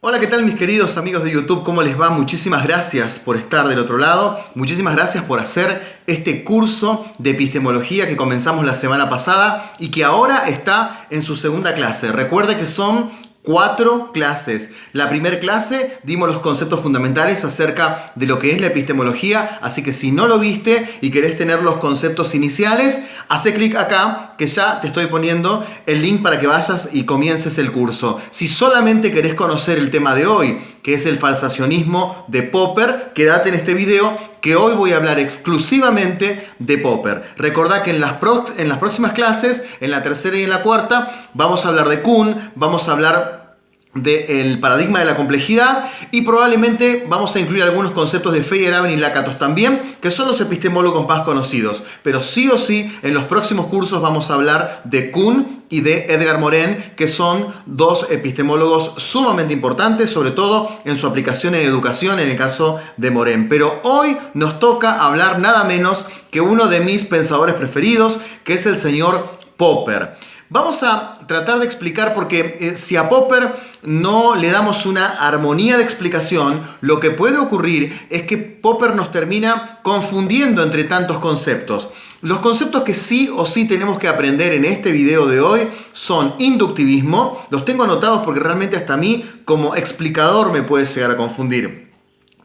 Hola, ¿qué tal mis queridos amigos de YouTube? ¿Cómo les va? Muchísimas gracias por estar del otro lado. Muchísimas gracias por hacer este curso de epistemología que comenzamos la semana pasada y que ahora está en su segunda clase. Recuerde que son 4 clases. La primera clase dimos los conceptos fundamentales acerca de lo que es la epistemología, así que si no lo viste y querés tener los conceptos iniciales, hace clic acá que ya te estoy poniendo el link para que vayas y comiences el curso. Si solamente querés conocer el tema de hoy, que es el falsacionismo de Popper, quédate en este video que hoy voy a hablar exclusivamente de Popper. Recordá que en las próximas clases, en la tercera y en la cuarta, vamos a hablar de Kuhn, vamos a hablar del paradigma de la complejidad y probablemente vamos a incluir algunos conceptos de Feyerabend y Lakatos también, que son los epistemólogos más conocidos. Pero sí o sí, en los próximos cursos vamos a hablar de Kuhn y de Edgar Morin, que son 2 epistemólogos sumamente importantes, sobre todo en su aplicación en educación, en el caso de Morin. Pero hoy nos toca hablar nada menos que uno de mis pensadores preferidos, que es el señor Popper. Vamos a tratar de explicar porque si a Popper no le damos una armonía de explicación, lo que puede ocurrir es que Popper nos termina confundiendo entre tantos conceptos. Los conceptos que sí o sí tenemos que aprender en este video de hoy son inductivismo, los tengo anotados porque realmente hasta a mí como explicador me puede llegar a confundir.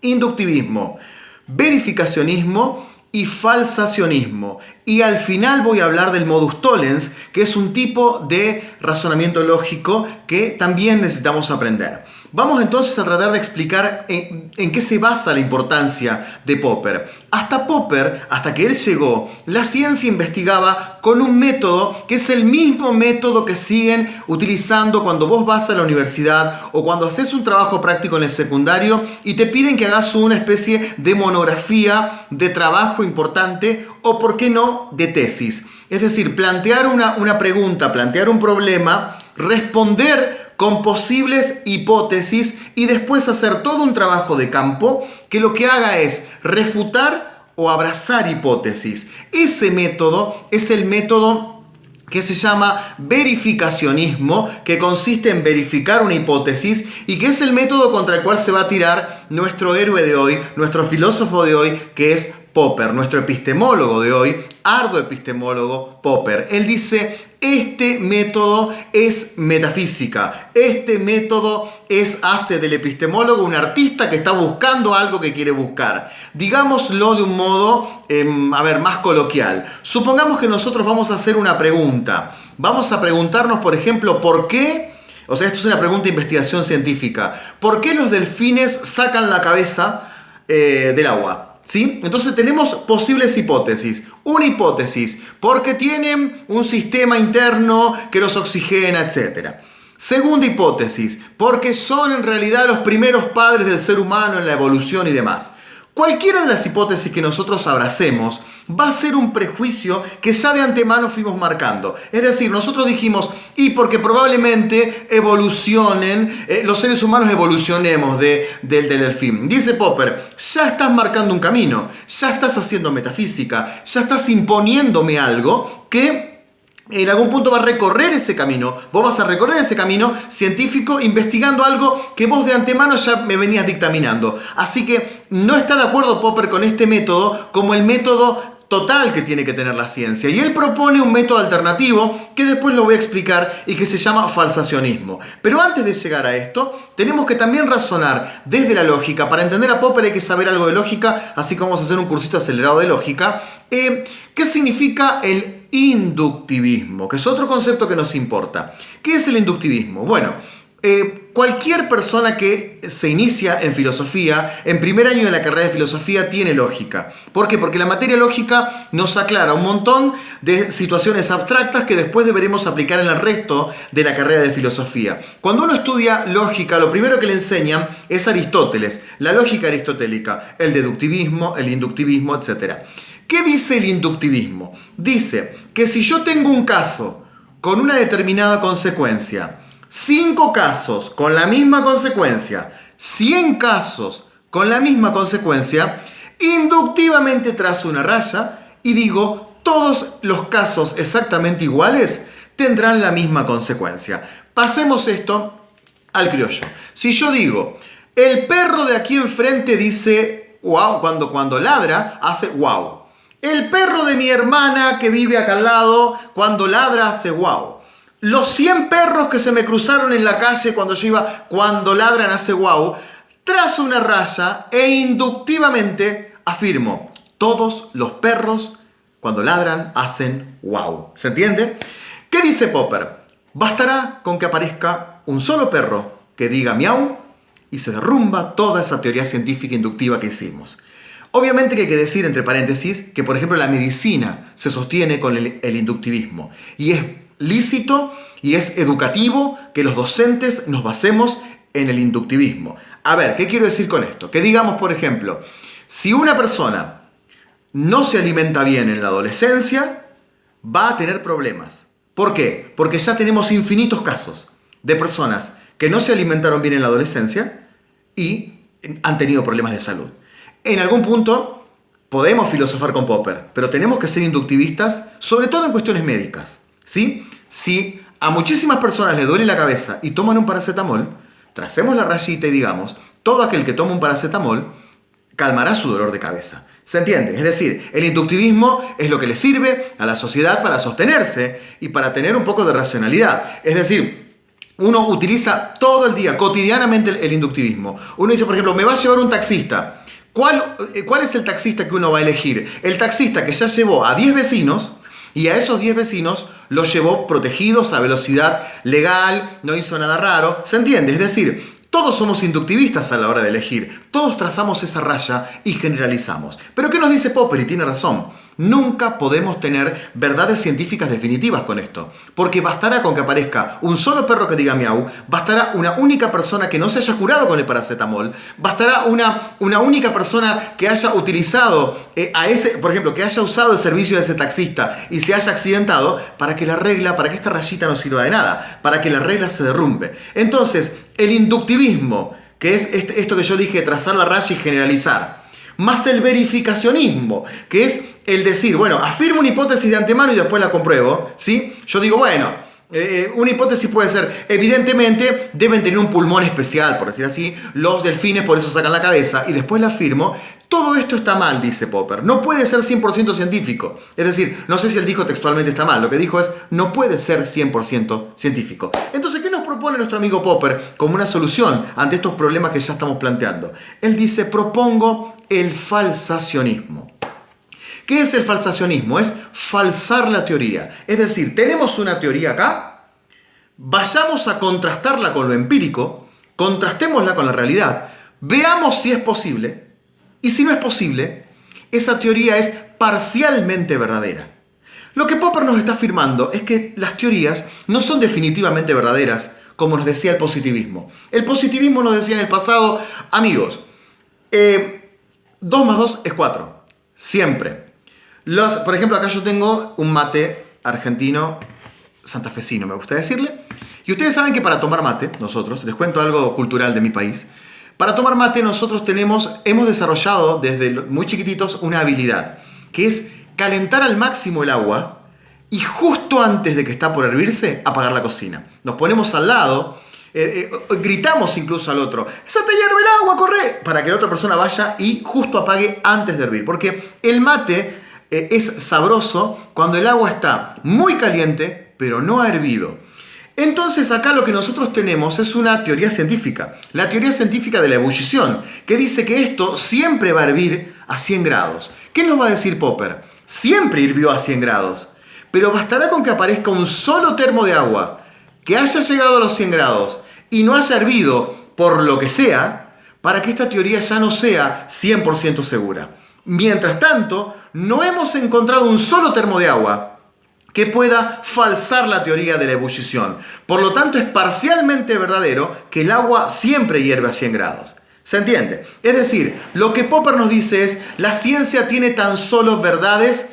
Inductivismo, verificacionismo y falsacionismo. Y al final voy a hablar del modus tollens, que es un tipo de razonamiento lógico que también necesitamos aprender. Vamos entonces a tratar de explicar en qué se basa la importancia de Popper. Hasta Popper, hasta que él llegó, la ciencia investigaba con un método que es el mismo método que siguen utilizando cuando vos vas a la universidad o cuando haces un trabajo práctico en el secundario y te piden que hagas una especie de monografía, de trabajo importante o, por qué no, de tesis. Es decir, plantear una pregunta, plantear un problema, responder con posibles hipótesis y después hacer todo un trabajo de campo que lo que haga es refutar o abrazar hipótesis. Ese método es el método que se llama verificacionismo, que consiste en verificar una hipótesis y que es el método contra el cual se va a tirar nuestro héroe de hoy, nuestro filósofo de hoy, que es Popper, nuestro epistemólogo de hoy, arduo epistemólogo Popper. Él dice: este método es metafísica, este método hace del epistemólogo un artista que está buscando algo que quiere buscar. Digámoslo de un modo, más coloquial. Supongamos que nosotros vamos a hacer una pregunta. Vamos a preguntarnos, por ejemplo, ¿por qué? O sea, esto es una pregunta de investigación científica. ¿Por qué los delfines sacan la cabeza del agua? ¿Sí? Entonces tenemos posibles hipótesis. Una hipótesis, porque tienen un sistema interno que los oxigena, etc. Segunda hipótesis, porque son en realidad los primeros padres del ser humano en la evolución y demás. Cualquiera de las hipótesis que nosotros abracemos va a ser un prejuicio que ya de antemano fuimos marcando. Es decir, nosotros dijimos, y porque probablemente evolucionen, los seres humanos evolucionemos del delfín. Dice Popper, ya estás marcando un camino, ya estás haciendo metafísica, ya estás imponiéndome algo que en algún punto va a recorrer ese camino. Vos vas a recorrer ese camino científico investigando algo que vos de antemano ya me venías dictaminando. Así que no está de acuerdo Popper con este método como el método total que tiene que tener la ciencia. Y él propone un método alternativo que después lo voy a explicar y que se llama falsacionismo. Pero antes de llegar a esto, tenemos que también razonar desde la lógica. Para entender a Popper hay que saber algo de lógica, así que vamos a hacer un cursito acelerado de lógica. ¿Qué significa el inductivismo? Que es otro concepto que nos importa. ¿Qué es el inductivismo? Bueno, cualquier persona que se inicia en filosofía, en primer año de la carrera de filosofía, tiene lógica. ¿Por qué? Porque la materia lógica nos aclara un montón de situaciones abstractas que después deberemos aplicar en el resto de la carrera de filosofía. Cuando uno estudia lógica, lo primero que le enseñan es Aristóteles, la lógica aristotélica, el deductivismo, el inductivismo, etc. ¿Qué dice el inductivismo? Dice que si yo tengo un caso con una determinada consecuencia, 5 casos con la misma consecuencia, 100 casos con la misma consecuencia, inductivamente trazo una raya y digo, todos los casos exactamente iguales tendrán la misma consecuencia. Pasemos esto al criollo. Si yo digo, el perro de aquí enfrente dice wow, cuando ladra, hace wow. El perro de mi hermana que vive acá al lado, cuando ladra, hace wow. Los 100 perros que se me cruzaron en la calle cuando yo iba, cuando ladran, hace wow. Trazo una raya e inductivamente afirmo, todos los perros cuando ladran hacen wow. ¿Se entiende? ¿Qué dice Popper? Bastará con que aparezca un solo perro que diga miau y se derrumba toda esa teoría científica inductiva que hicimos. Obviamente que hay que decir, entre paréntesis, que por ejemplo la medicina se sostiene con el inductivismo. Y es lícito y es educativo que los docentes nos basemos en el inductivismo. A ver, ¿qué quiero decir con esto? Que digamos, por ejemplo, si una persona no se alimenta bien en la adolescencia, va a tener problemas. ¿Por qué? Porque ya tenemos infinitos casos de personas que no se alimentaron bien en la adolescencia y han tenido problemas de salud. En algún punto podemos filosofar con Popper, pero tenemos que ser inductivistas, sobre todo en cuestiones médicas, ¿sí? Si a muchísimas personas les duele la cabeza y toman un paracetamol, tracemos la rayita y digamos, todo aquel que toma un paracetamol calmará su dolor de cabeza. ¿Se entiende? Es decir, el inductivismo es lo que le sirve a la sociedad para sostenerse y para tener un poco de racionalidad. Es decir, uno utiliza todo el día, cotidianamente, el inductivismo. Uno dice, por ejemplo, me va a llevar un taxista. ¿Cuál es el taxista que uno va a elegir? El taxista que ya llevó a 10 vecinos y a esos 10 vecinos los llevó protegidos a velocidad legal, no hizo nada raro. ¿Se entiende? Es decir, todos somos inductivistas a la hora de elegir. Todos trazamos esa raya y generalizamos. ¿Pero qué nos dice Popper? Y tiene razón. Nunca podemos tener verdades científicas definitivas con esto. Porque bastará con que aparezca un solo perro que diga miau, bastará una única persona que no se haya curado con el paracetamol, bastará una única persona que haya utilizado por ejemplo, que haya usado el servicio de ese taxista y se haya accidentado para que esta rayita no sirva de nada, para que la regla se derrumbe. Entonces, el inductivismo, que es esto que yo dije, trazar la raya y generalizar, más el verificacionismo, que es el decir, bueno, afirmo una hipótesis de antemano y después la compruebo, ¿sí? Yo digo, bueno, una hipótesis puede ser, evidentemente deben tener un pulmón especial, por decir así, los delfines por eso sacan la cabeza, y después la afirmo. Todo esto está mal, dice Popper. No puede ser 100% científico. Es decir, no sé si él dijo textualmente está mal. Lo que dijo es, no puede ser 100% científico. Entonces, ¿qué nos propone nuestro amigo Popper como una solución ante estos problemas que ya estamos planteando? Él dice, propongo el falsacionismo. ¿Qué es el falsacionismo? Es falsar la teoría. Es decir, tenemos una teoría acá, vayamos a contrastarla con lo empírico, contrastémosla con la realidad, veamos si es posible. Y si no es posible, esa teoría es parcialmente verdadera. Lo que Popper nos está afirmando es que las teorías no son definitivamente verdaderas, como nos decía el positivismo. El positivismo nos decía en el pasado, amigos, 2 más 2 es 4. Siempre. Por ejemplo, acá yo tengo un mate argentino santafesino, me gusta decirle. Y ustedes saben que para tomar mate, nosotros, les cuento algo cultural de mi país, para tomar mate nosotros hemos desarrollado desde muy chiquititos una habilidad, que es calentar al máximo el agua y justo antes de que está por hervirse, apagar la cocina. Nos ponemos al lado, gritamos incluso al otro, ¡se te hierve el agua, corre! Para que la otra persona vaya y justo apague antes de hervir. Porque el mate es sabroso cuando el agua está muy caliente, pero no ha hervido. Entonces acá lo que nosotros tenemos es una teoría científica, la teoría científica de la ebullición, que dice que esto siempre va a hervir a 100 grados. ¿Qué nos va a decir Popper? Siempre hirvió a 100 grados, pero bastará con que aparezca un solo termo de agua que haya llegado a los 100 grados y no haya hervido por lo que sea, para que esta teoría ya no sea 100% segura. Mientras tanto, no hemos encontrado un solo termo de agua que pueda falsar la teoría de la ebullición. Por lo tanto, es parcialmente verdadero que el agua siempre hierve a 100 grados. ¿Se entiende? Es decir, lo que Popper nos dice es, la ciencia tiene tan solo verdades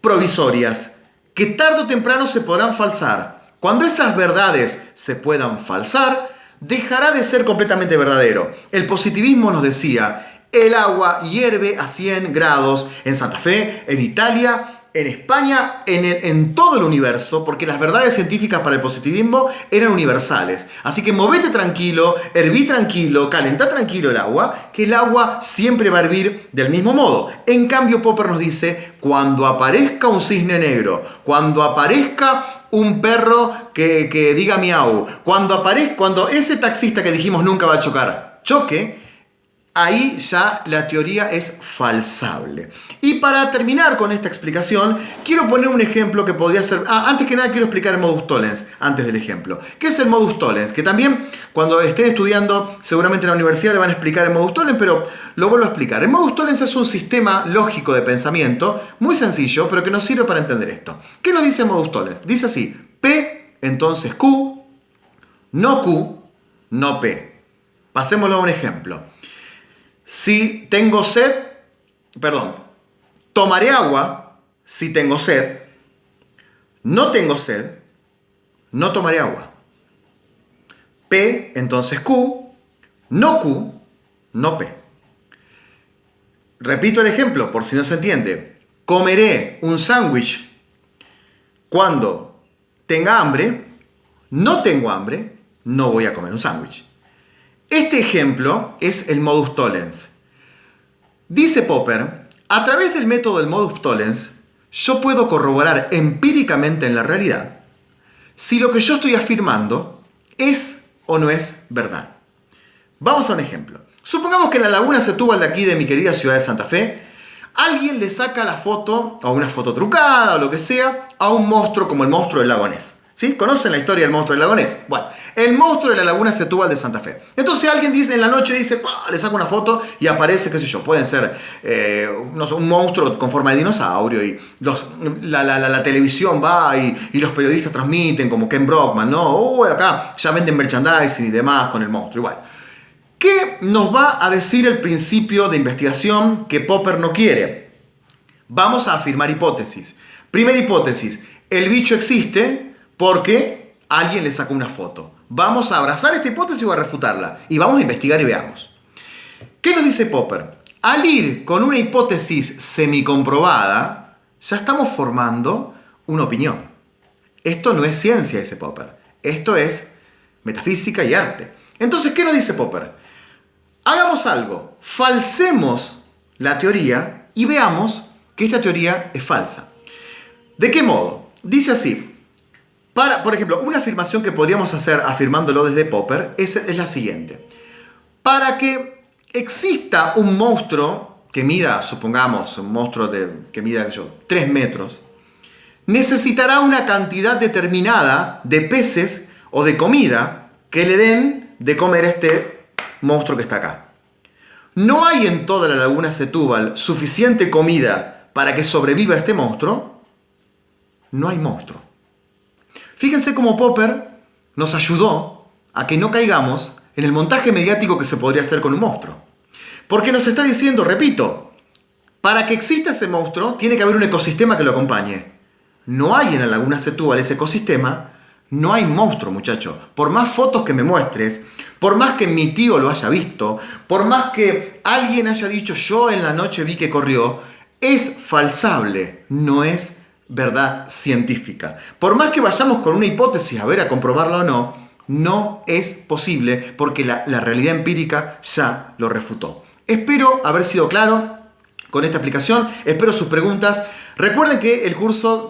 provisorias, que tarde o temprano se podrán falsar. Cuando esas verdades se puedan falsar, dejará de ser completamente verdadero. El positivismo nos decía, el agua hierve a 100 grados en Santa Fe, en Italia, en España, en todo el universo, porque las verdades científicas para el positivismo eran universales. Así que movete tranquilo, herví tranquilo, calentá tranquilo el agua, que el agua siempre va a hervir del mismo modo. En cambio, Popper nos dice, cuando aparezca un cisne negro, cuando aparezca un perro que diga miau, cuando ese taxista que dijimos nunca va a chocar, choque, ahí ya la teoría es falsable. Y para terminar con esta explicación, quiero poner un ejemplo que podría ser... antes que nada quiero explicar el modus tollens, antes del ejemplo. ¿Qué es el modus tollens? Que también cuando estén estudiando, seguramente en la universidad le van a explicar el modus tollens, pero lo vuelvo a explicar. El modus tollens es un sistema lógico de pensamiento, muy sencillo, pero que nos sirve para entender esto. ¿Qué nos dice el modus tollens? Dice así, P, entonces Q, no P. Pasémoslo a un ejemplo. Si tengo sed, tomaré agua si tengo sed. No tengo sed, no tomaré agua. P, entonces Q, no P. Repito el ejemplo, por si no se entiende. Comeré un sándwich cuando tenga hambre. No tengo hambre, no voy a comer un sándwich. Este ejemplo es el modus tollens. Dice Popper, a través del método del modus tollens, yo puedo corroborar empíricamente en la realidad si lo que yo estoy afirmando es o no es verdad. Vamos a un ejemplo. Supongamos que en la laguna Setúbal de aquí, de mi querida ciudad de Santa Fe, alguien le saca la foto, o una foto trucada, o lo que sea, a un monstruo como el monstruo del lago Ness. ¿Sí? ¿Conocen la historia del monstruo del lago Ness? Bueno, el monstruo de la laguna Setúbal de Santa Fe. Entonces alguien dice en la noche, le saca una foto y aparece, qué sé yo, pueden ser no sé, un monstruo con forma de dinosaurio y la televisión va y los periodistas transmiten como Ken Brockman, ¿no? Acá ya venden merchandising y demás con el monstruo. Igual. ¿Qué nos va a decir el principio de investigación que Popper no quiere? Vamos a afirmar hipótesis. Primera hipótesis, el bicho existe porque alguien le sacó una foto. Vamos a abrazar esta hipótesis o a refutarla. Y vamos a investigar y veamos. ¿Qué nos dice Popper? Al ir con una hipótesis semicomprobada, ya estamos formando una opinión. Esto no es ciencia, dice Popper. Esto es metafísica y arte. Entonces, ¿qué nos dice Popper? Hagamos algo. Falsemos la teoría y veamos que esta teoría es falsa. ¿De qué modo? Dice así. Por ejemplo, una afirmación que podríamos hacer afirmándolo desde Popper es la siguiente. Para que exista un monstruo que mida, supongamos, un monstruo que mida 3 metros, necesitará una cantidad determinada de peces o de comida que le den de comer a este monstruo que está acá. No hay en toda la laguna Setúbal suficiente comida para que sobreviva este monstruo. No hay monstruo. Fíjense cómo Popper nos ayudó a que no caigamos en el montaje mediático que se podría hacer con un monstruo. Porque nos está diciendo, repito, para que exista ese monstruo tiene que haber un ecosistema que lo acompañe. No hay en la laguna Setúbal ese ecosistema, no hay monstruo, muchacho. Por más fotos que me muestres, por más que mi tío lo haya visto, por más que alguien haya dicho yo en la noche vi que corrió, es falsable, no es verdad científica. Por más que vayamos con una hipótesis a ver a comprobarla o no, no es posible porque la realidad empírica ya lo refutó. Espero haber sido claro con esta explicación, espero sus preguntas. Recuerden que el curso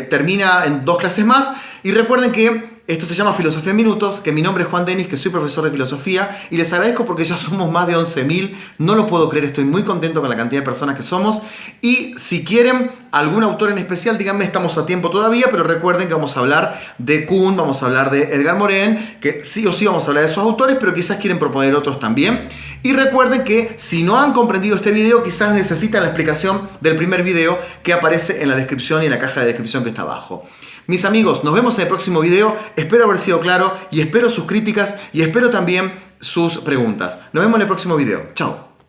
termina en 2 clases más y recuerden que esto se llama Filosofía en Minutos, que mi nombre es Juan Denis, que soy profesor de filosofía y les agradezco porque ya somos más de 11.000, no lo puedo creer, estoy muy contento con la cantidad de personas que somos y si quieren algún autor en especial, díganme, estamos a tiempo todavía, pero recuerden que vamos a hablar de Kuhn, vamos a hablar de Edgar Morin, que sí o sí vamos a hablar de esos autores, pero quizás quieren proponer otros también. Y recuerden que si no han comprendido este video, quizás necesitan la explicación del primer video que aparece en la descripción y en la caja de descripción que está abajo. Mis amigos, nos vemos en el próximo video. Espero haber sido claro y espero sus críticas y espero también sus preguntas. Nos vemos en el próximo video. Chao.